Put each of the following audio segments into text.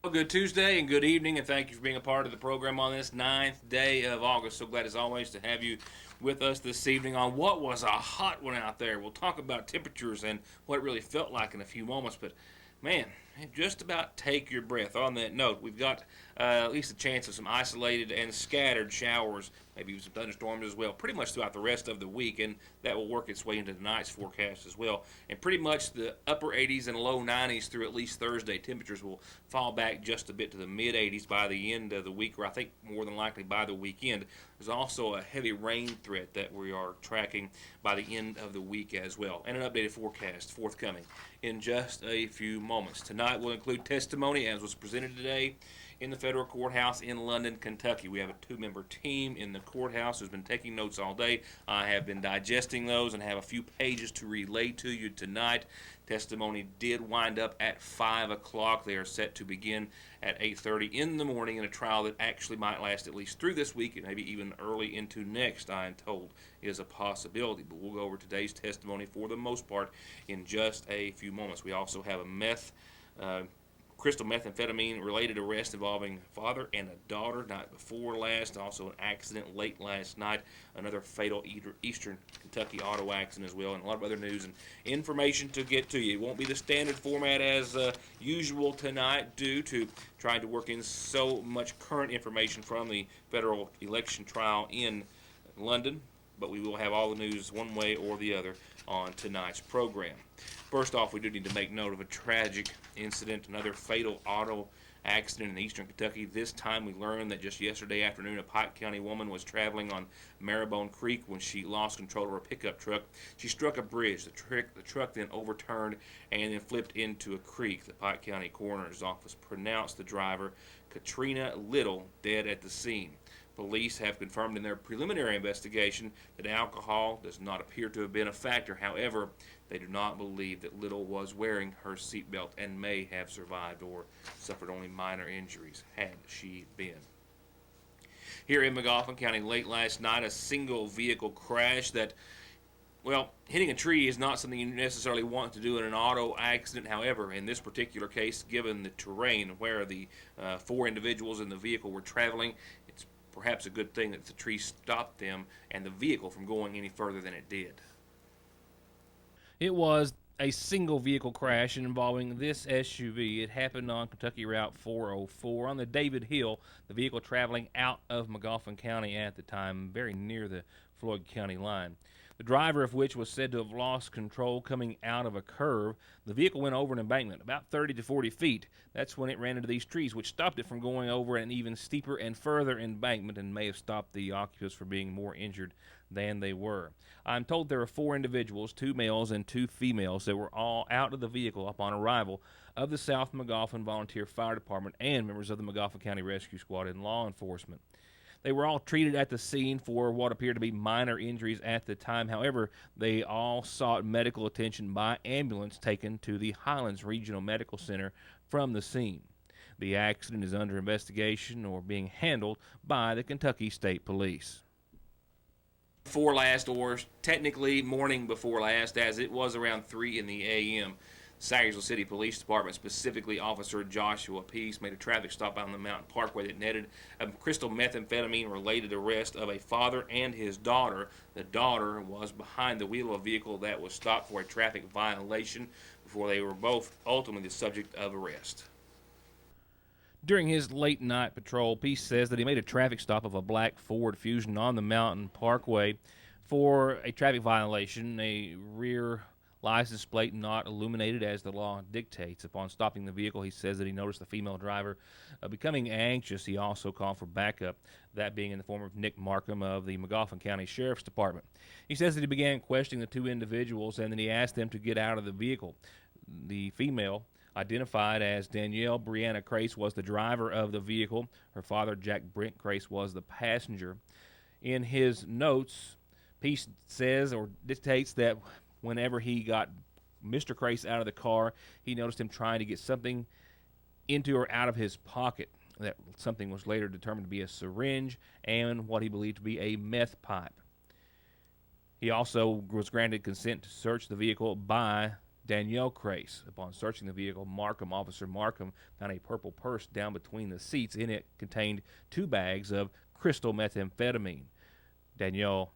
Well, good Tuesday and good evening, and thank you for being a part of the program on this ninth day of August. So glad, as always, to have you with us this evening on what was a hot one out there. We'll talk about temperatures and what it really felt like in a few moments, but man, just about take your breath. On that note, we've got at least a chance of some isolated and scattered showers, maybe even some thunderstorms as well, pretty much throughout the rest of the week, and that will work its way into tonight's forecast as well. And pretty much the upper 80s and low 90s through at least Thursday. Temperatures will fall back just a bit to the mid 80s by the end of the week, or I think more than likely by the weekend. There's also a heavy rain threat that we are tracking by the end of the week as well, and an updated forecast forthcoming in just a few moments. Tonight will include testimony as was presented today in the federal courthouse in London, Kentucky. We have a two-member team in the courthouse who's been taking notes all day. I have been digesting those and have a few pages to relay to you tonight. Testimony did wind up at 5 o'clock. They are set to begin at 8:30 in the morning in a trial that actually might last at least through this week and maybe even early into next, I am told, is a possibility. But we'll go over today's testimony for the most part in just a few moments. We also have a uh, crystal methamphetamine related arrest involving a father and a daughter night before last. Also an accident late last night, another fatal eastern Kentucky auto accident as well, and a lot of other news and information to get to you. It won't be the standard format as usual tonight due to trying to work in so much current information from the federal election trial in London, but we will have all the news one way or the other on tonight's program. First off, we do need to make note of a tragic incident, another fatal auto accident in eastern Kentucky. This time we learned that just yesterday afternoon, a Pike County woman was traveling on Marrowbone Creek when she lost control of her pickup truck. She struck a bridge. The truck then overturned and then flipped into a creek. The Pike County Coroner's Office pronounced the driver, Katrina Little, dead at the scene. Police have confirmed in their preliminary investigation that alcohol does not appear to have been a factor. However, they do not believe that Little was wearing her seatbelt and may have survived or suffered only minor injuries had she been. Here in McCarty County late last night, a single vehicle crash that, well, hitting a tree is not something you necessarily want to do in an auto accident. However, in this particular case, given the terrain where the four individuals in the vehicle were traveling, it's perhaps a good thing that the tree stopped them and the vehicle from going any further than it did. It was a single vehicle crash involving this SUV. It happened on Kentucky Route 404 on the David Hill, the vehicle traveling out of McCarty County at the time, very near the Floyd County line. The driver of which was said to have lost control coming out of a curve. The vehicle went over an embankment about 30 to 40 feet. That's when it ran into these trees, which stopped it from going over an even steeper and further embankment and may have stopped the occupants from being more injured than they were. I'm told there were four individuals, two males and two females, that were all out of the vehicle upon arrival of the South McCarty Volunteer Fire Department and members of the McCarty County Rescue Squad and law enforcement. They were all treated at the scene for what appeared to be minor injuries at the time. However, they all sought medical attention by ambulance taken to the Highlands Regional Medical Center from the scene. The accident is under investigation or being handled by the Kentucky State Police. Before last, or technically morning before last, as it was around 3 in the a.m., Sayersville City Police Department, specifically Officer Joshua Peace, made a traffic stop on the Mountain Parkway that netted a crystal methamphetamine related arrest of a father and his daughter. The daughter was behind the wheel of a vehicle that was stopped for a traffic violation before they were both ultimately the subject of arrest. During his late night patrol, Peace says that he made a traffic stop of a black Ford Fusion on the Mountain Parkway for a traffic violation, a rear license plate not illuminated as the law dictates. Upon stopping the vehicle, he says that he noticed the female driver becoming anxious. He also called for backup, that being in the form of Nick Markham of the McCarty County Sheriff's Department. He says that he began questioning the two individuals and then he asked them to get out of the vehicle. The female, identified as Danielle Brianna Crace, was the driver of the vehicle. Her father, Jack Brent Crace, was the passenger. In his notes, Peace says or dictates that whenever he got Mr. Crace out of the car, he noticed him trying to get something into or out of his pocket. That something was later determined to be a syringe and what he believed to be a meth pipe. He also was granted consent to search the vehicle by Danielle Crace. Upon searching the vehicle, Officer Markham found a purple purse down between the seats. In it contained 2 bags of crystal methamphetamine. Danielle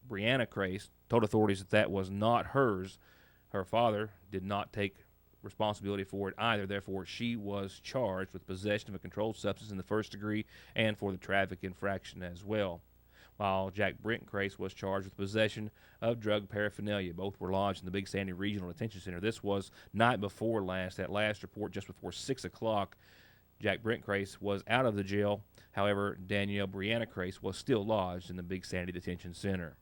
Brianna Crace told authorities that was not hers. Her father did not take responsibility for it either. Therefore, she was charged with possession of a controlled substance in the first degree and for the traffic infraction as well. While Jack Brent Crace was charged with possession of drug paraphernalia. Both were lodged in the Big Sandy Regional Detention Center. This was night before last. At last report, just before 6 o'clock, Jack Brent Crace was out of the jail. However, Danielle Brianna Crace was still lodged in the Big Sandy Detention Center.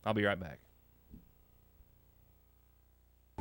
I'll be right back.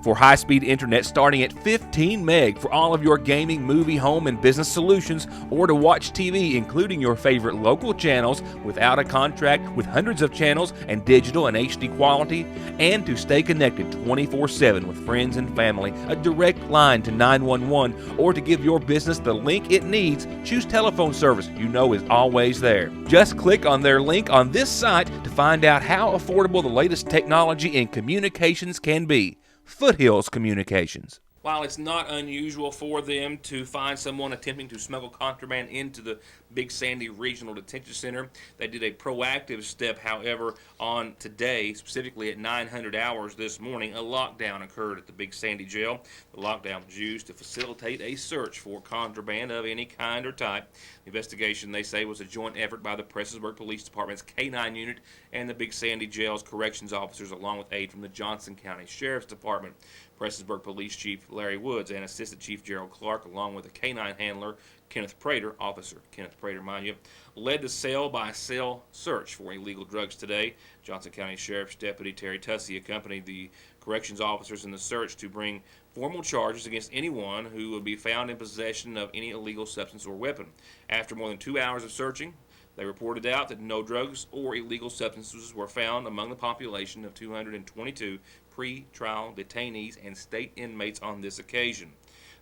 For high-speed internet starting at 15 meg for all of your gaming, movie, home, and business solutions, or to watch TV, including your favorite local channels without a contract with hundreds of channels and digital and HD quality, and to stay connected 24/7 with friends and family, a direct line to 911, or to give your business the link it needs, choose telephone service you know is always there. Just click on their link on this site to find out how affordable the latest technology in communications can be. Foothills Communications. While it's not unusual for them to find someone attempting to smuggle contraband into the Big Sandy Regional Detention Center, they did a proactive step, however, on today, specifically at 900 hours this morning. A lockdown occurred at the Big Sandy Jail. The lockdown was used to facilitate a search for contraband of any kind or type. The investigation, they say, was a joint effort by the Prestonsburg Police Department's K-9 unit and the Big Sandy Jail's corrections officers, along with aid from the Johnson County Sheriff's Department. Prestonsburg Police Chief Larry Woods and Assistant Chief Gerald Clark, along with a K-9 handler, Kenneth Prater, Officer Kenneth Prater, mind you, led the cell-by-cell search for illegal drugs today. Johnson County Sheriff's Deputy Terry Tussey accompanied the corrections officers in the search to bring formal charges against anyone who would be found in possession of any illegal substance or weapon. After more than 2 hours of searching, they reported out that no drugs or illegal substances were found among the population of 222 pre-trial detainees and state inmates on this occasion.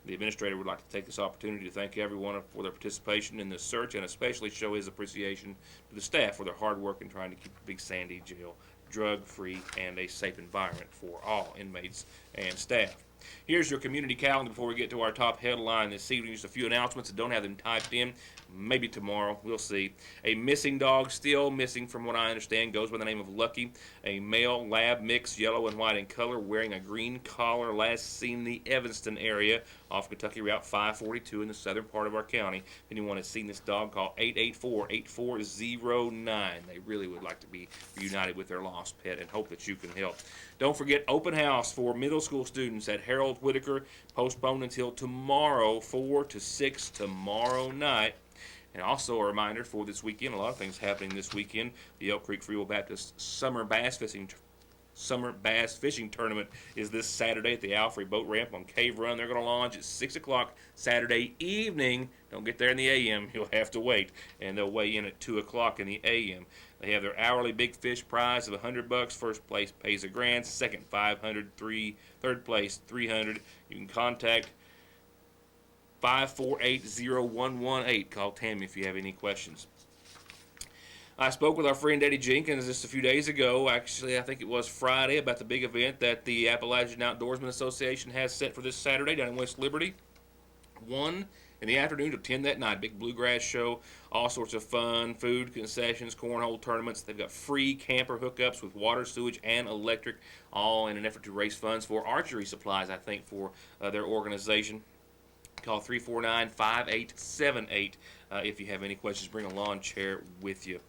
The administrator would like to take this opportunity to thank everyone for their participation in this search and especially show his appreciation to the staff for their hard work in trying to keep the Big Sandy Jail drug-free and a safe environment for all inmates and staff. Here's your community calendar before we get to our top headline this evening. Just a few announcements that don't have them typed in. Maybe tomorrow. We'll see. A missing dog, still missing from what I understand, goes by the name of Lucky. A male lab mix, yellow and white in color, wearing a green collar, last seen in the Evanston area off Kentucky Route 542 in the southern part of our county. If anyone has seen this dog, call 884-8409. They really would like to be reunited with their lost pet and hope that you can help. Don't forget, open house for middle school students at Harold Whitaker, postponed until tomorrow, 4 to 6 tomorrow night. And also a reminder for this weekend, a lot of things happening this weekend. The Elk Creek Free Will Baptist Summer Bass Fishing Tournament is this Saturday at the Alfrey Boat Ramp on Cave Run. They're going to launch at 6 o'clock Saturday evening. Don't get there in the a.m. You'll have to wait. And they'll weigh in at 2 o'clock in the a.m. They have their hourly big fish prize of $100. First place pays $1,000. Second, $500. Third place, $300. You can contact 548-0118. Call Tammy if you have any questions. I spoke with our friend Eddie Jenkins just a few days ago. Actually, I think it was Friday, about the big event that the Appalachian Outdoorsman Association has set for this Saturday down in West Liberty. 1 in the afternoon to 10 that night. Big bluegrass show, all sorts of fun, food, concessions, cornhole tournaments. They've got free camper hookups with water, sewage, and electric, all in an effort to raise funds for archery supplies, I think, for their organization. Call 349-5878 if you have any questions. Bring a lawn chair with you.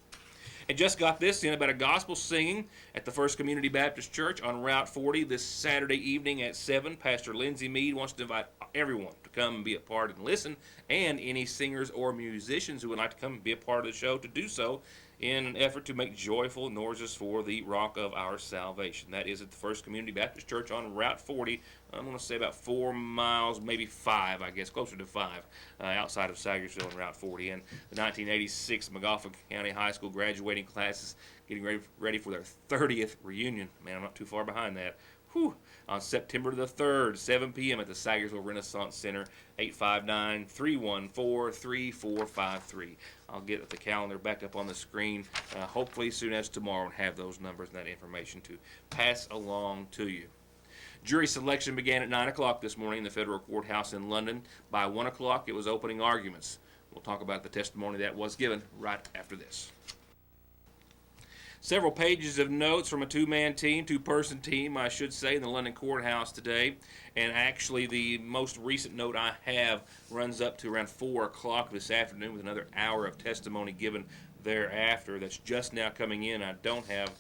And just got this in about a gospel singing at the First Community Baptist Church on Route 40 this Saturday evening at 7. Pastor Lindsey Mead wants to invite everyone to come and be a part and listen, and any singers or musicians who would like to come and be a part of the show to do so in an effort to make joyful noises for the Rock of Our Salvation. That is at the First Community Baptist Church on Route 40. I'm going to say about 4 miles, maybe 5, I guess, closer to 5, outside of Sagersville and Route 40. And the 1986 McGoffin County High School graduating classes getting ready for their 30th reunion. Man, I'm not too far behind that. Whew. On September the 3rd, 7 p.m. at the Sagersville Renaissance Center, 859-314-3453. I'll get the calendar back up on the screen, hopefully as soon as tomorrow, and have those numbers and that information to pass along to you. Jury selection began at 9 o'clock this morning in the federal courthouse in London. By 1 o'clock, it was opening arguments. We'll talk about the testimony that was given right after this. Several pages of notes from a two-person team, I should say, in the London courthouse today. And actually, the most recent note I have runs up to around 4 o'clock this afternoon with another hour of testimony given thereafter. That's just now coming in. I don't have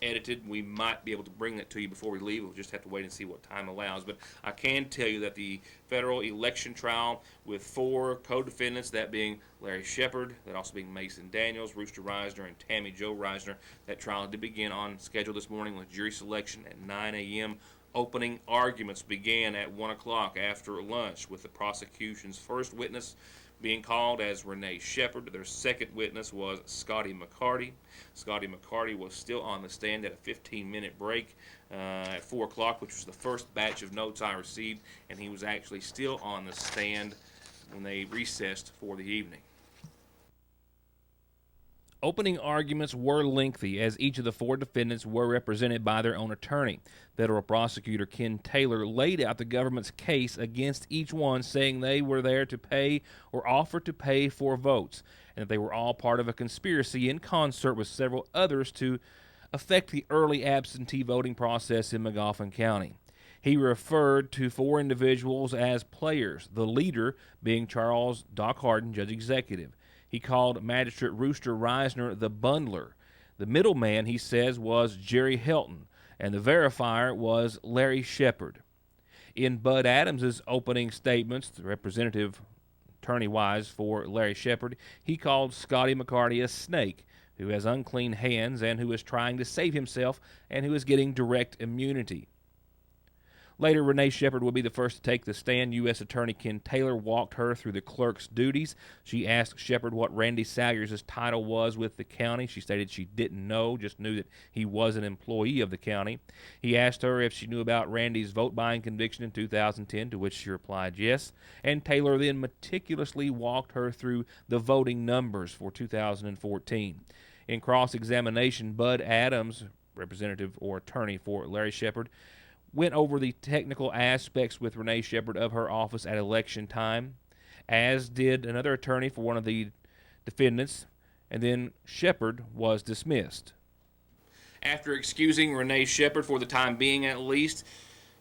edited. We might be able to bring that to you before we leave. We'll just have to wait and see what time allows. But I can tell you that the federal election trial with 4 co-defendants, that being Larry Shepard, that also being Mason Daniels, Rooster Reisner, and Tammy Jo Reisner, that trial did begin on schedule this morning with jury selection at 9 a.m. Opening arguments began at 1 o'clock after lunch, with the prosecution's first witness being called as Renee Shepard. Their second witness was Scotty McCarty. Scotty McCarty was still on the stand at a 15-minute break at 4 o'clock, which was the first batch of notes I received, and he was actually still on the stand when they recessed for the evening. Opening arguments were lengthy, as each of the 4 defendants were represented by their own attorney. Federal prosecutor Ken Taylor laid out the government's case against each one, saying they were there to pay or offer to pay for votes, and that they were all part of a conspiracy in concert with several others to affect the early absentee voting process in McGoffin County. He referred to 4 individuals as players, the leader being Charles Doc Harden, judge executive. He called Magistrate Rooster Reisner the bundler. The middleman, he says, was Jerry Helton, and the verifier was Larry Shepard. In Bud Adams's opening statements, the representative attorney-wise for Larry Shepard, he called Scotty McCarty a snake who has unclean hands and who is trying to save himself and who is getting direct immunity. Later, Renee Shepard will be the first to take the stand. U.S. Attorney Ken Taylor walked her through the clerk's duties. She asked Shepard what Randy Salyers' title was with the county. She stated she didn't know, just knew that he was an employee of the county. He asked her if she knew about Randy's vote-buying conviction in 2010, to which she replied yes. And Taylor then meticulously walked her through the voting numbers for 2014. In cross-examination, Bud Adams, representative or attorney for Larry Shepard, went over the technical aspects with Renee Shepard of her office at election time, as did another attorney for one of the defendants, and then Shepard was dismissed. After excusing Renee Shepard for the time being at least,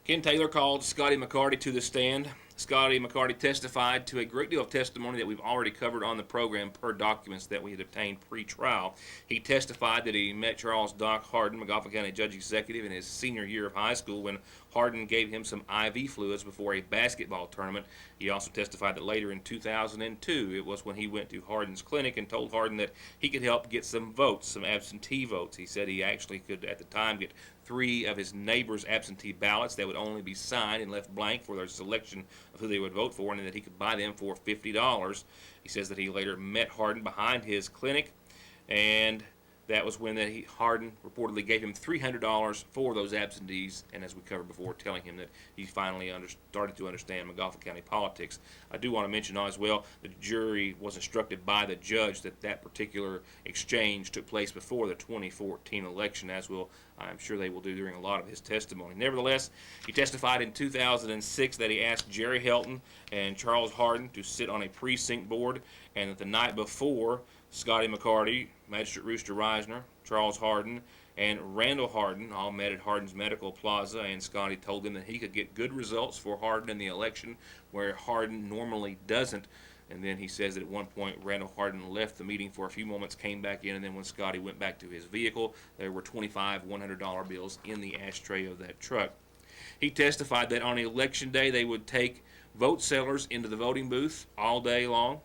Ken Taylor called Scotty McCarty to the stand. Scotty McCarty testified to a great deal of testimony that we've already covered on the program per documents that we had obtained pre-trial. He testified that he met Charles Doc Harden, McGoffin County Judge Executive, in his senior year of high school when Harden gave him some IV fluids before a basketball tournament. He also testified that later in 2002, it was when he went to Harden's clinic and told Harden that he could help get some votes, some absentee votes. He said he actually could, at the time, get 3 of his neighbors' absentee ballots that would only be signed and left blank for their selection of who they would vote for, and that he could buy them for $50. He says that he later met Harden behind his clinic, and that was when Harden reportedly gave him $300 for those absentees, and as we covered before, telling him that he finally started to understand McGoffin County politics. I do want to mention as well that the jury was instructed by the judge that that particular exchange took place before the 2014 election, as I'm sure they will do during a lot of his testimony. Nevertheless, he testified in 2006 that he asked Jerry Helton and Charles Harden to sit on a precinct board, and that the night before, Scotty McCarty, Magistrate Rooster Reisner, Charles Harden, and Randall Harden all met at Harden's Medical Plaza, and Scotty told them that he could get good results for Harden in the election where Harden normally doesn't. And then he says that at one point Randall Harden left the meeting for a few moments, came back in, and then when Scotty went back to his vehicle, there were 25 $100 bills in the ashtray of that truck. He testified that on election day they would take vote sellers into the voting booth all day long.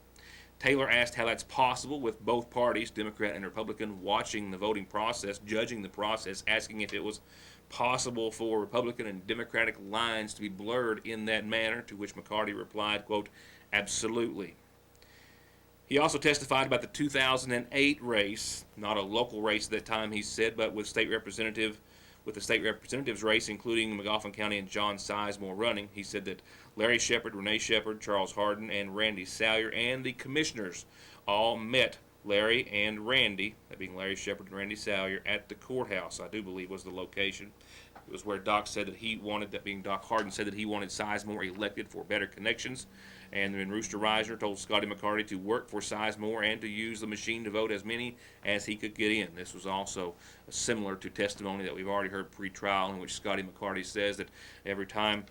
Taylor asked how that's possible with both parties, Democrat and Republican, watching the voting process, judging the process, asking if it was possible for Republican and Democratic lines to be blurred in that manner, to which McCarty replied, quote, absolutely. He also testified about the 2008 race, not a local race at that time, he said, but with the state representatives race, including McGoffin County and John Sizemore running. He said that Larry Shepard, Renee Shepard, Charles Harden, and Randy Salyer and the commissioners all met Larry and Randy, that being Larry Shepard and Randy Salyer, at the courthouse, I do believe was the location. It was where Doc said that he wanted, that being Doc Hardin, said that he wanted Sizemore elected for better connections. And then Rooster Reisner told Scotty McCarty to work for Sizemore and to use the machine to vote as many as he could get in. This was also similar to testimony that we've already heard pre-trial, in which Scotty McCarty says that every time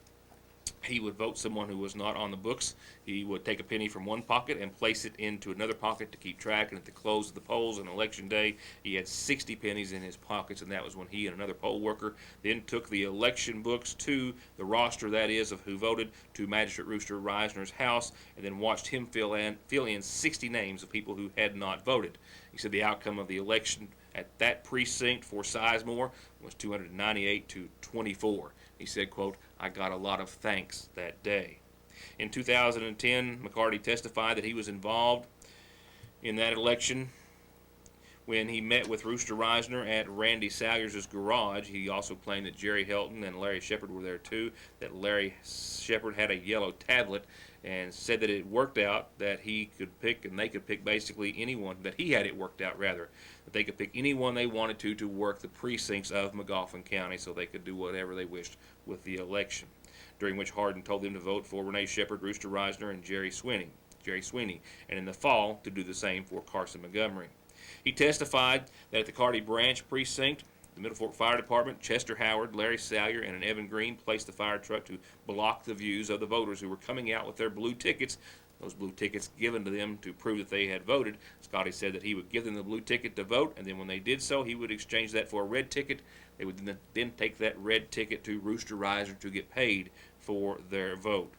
he would vote someone who was not on the books, he would take a penny from one pocket and place it into another pocket to keep track. And at the close of the polls on election day, he had 60 pennies in his pockets, and that was when he and another poll worker then took the election books to the roster, that is, of who voted, to Magistrate Rooster Reisner's house, and then watched him fill in 60 names of people who had not voted. He said the outcome of the election at that precinct for Sizemore was 298 to 24. He said, quote, "I got a lot of thanks that day." In 2010, McCarty testified that he was involved in that election when he met with Rooster Reisner at Randy Salyers' garage. He also claimed that Jerry Helton and Larry Shepard were there too, that Larry Shepard had a yellow tablet, and said that it worked out that he could pick, and they could pick basically anyone, that he had it worked out rather, that they could pick anyone they wanted to work the precincts of McGoffin County, so they could do whatever they wished with the election. During which Hardin told them to vote for Renee Shepard, Rooster Reisner, and Jerry Sweeney, and in the fall to do the same for Carson Montgomery. He testified that at the Carty Branch precinct, the Middle Fork Fire Department, Chester Howard, Larry Salyer, and an Evan Green placed the fire truck to block the views of the voters who were coming out with their blue tickets, those blue tickets given to them to prove that they had voted. Scotty said that he would give them the blue ticket to vote, and then when they did so, he would exchange that for a red ticket. They would then take that red ticket to Rooster Reisner to get paid for their vote.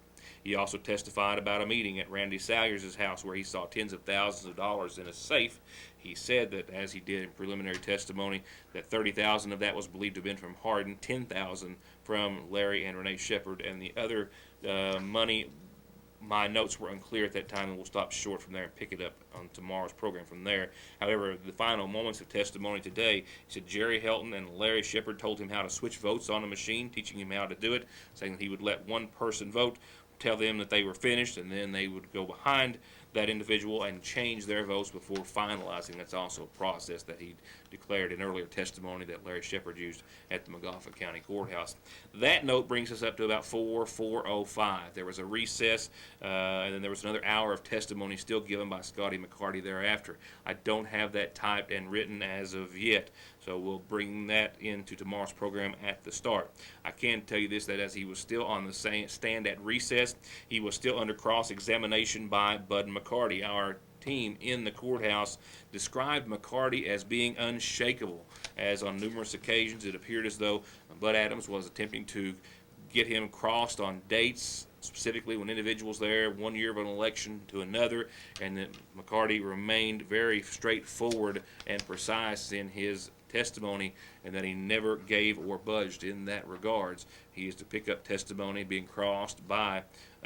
He also testified about a meeting at Randy Salyers' house where he saw tens of thousands of dollars in a safe. He said that, as he did in preliminary testimony, that $30,000 of that was believed to have been from Hardin, $10,000 from Larry and Renee Shepard, and the other money, my notes were unclear at that time, and we'll stop short from there and pick it up on tomorrow's program from there. However, the final moments of testimony today, he said Jerry Helton and Larry Shepard told him how to switch votes on a machine, teaching him how to do it, saying that he would let one person vote, tell them that they were finished, and then they would go behind that individual and change their votes before finalizing. That's also a process that he declared in earlier testimony that Larry Shepard used at the McGoffin County Courthouse. That note brings us up to about 4:05. There was a recess, and then there was another hour of testimony still given by Scotty McCarty thereafter. I don't have that typed and written as of yet, so we'll bring that into tomorrow's program at the start. I can tell you this, that as he was still on the stand at recess, he was still under cross-examination by Bud McCarty. Our team in the courthouse described McCarty as being unshakable, as on numerous occasions it appeared as though Bud Adams was attempting to get him crossed on dates, specifically when individuals there 1 year of an election to another, and that McCarty remained very straightforward and precise in his testimony, and that he never gave or budged in that regards. He is to pick up testimony being crossed by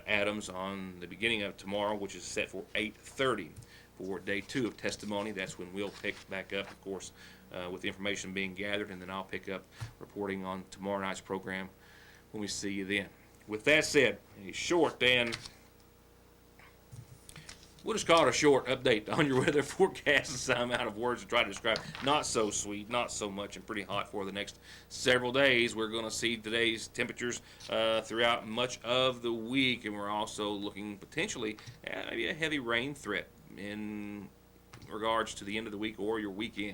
Adams on the beginning of tomorrow, which is set for 8:30 for day 2 of testimony. That's when we'll pick back up, of course, with the information being gathered, and then I'll pick up reporting on tomorrow night's program when we see you then. With that said, a short and we'll just call it a short update on your weather forecast, as I'm out of words to try to describe. Not so sweet, not so much, and pretty hot for the next several days. We're going to see today's temperatures throughout much of the week, and we're also looking potentially at maybe a heavy rain threat in regards to the end of the week or your weekend.